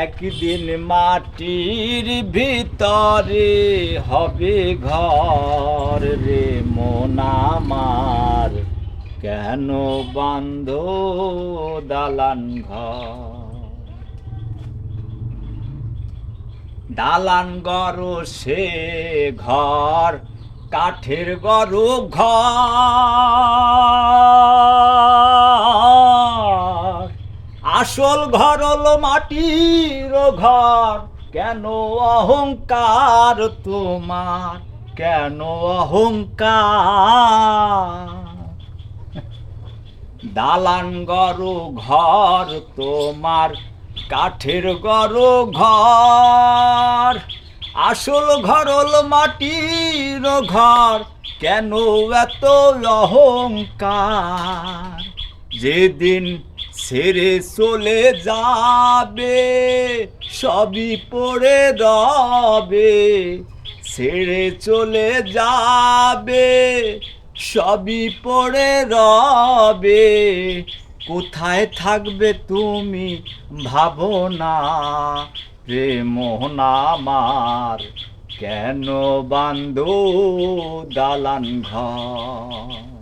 একদিন মাটির ভিতরে হবে ঘর রে মন আমার, কেন বান্ধ দালান ঘর? দালান গড় সে ঘর, কাঠের গড় ঘর, আসল ঘর হলো মাটির ঘর। কেন অহংকার তোমার, কেন অহংকার? দালান গড় ঘর তোমার, কাঠের গড় ঘর, আসল ঘর হলো মাটির ঘর। কেন এত অহংকার? যেদিন ছেড়ে চলে যাবে সবই পড়ে রবে, ছেড়ে চলে যাবে সবই পড়ে রবে। কোথায় থাকবে তুমি ভাবো না রে মোহন আমার, কেন বান্ধো দালান ঘর?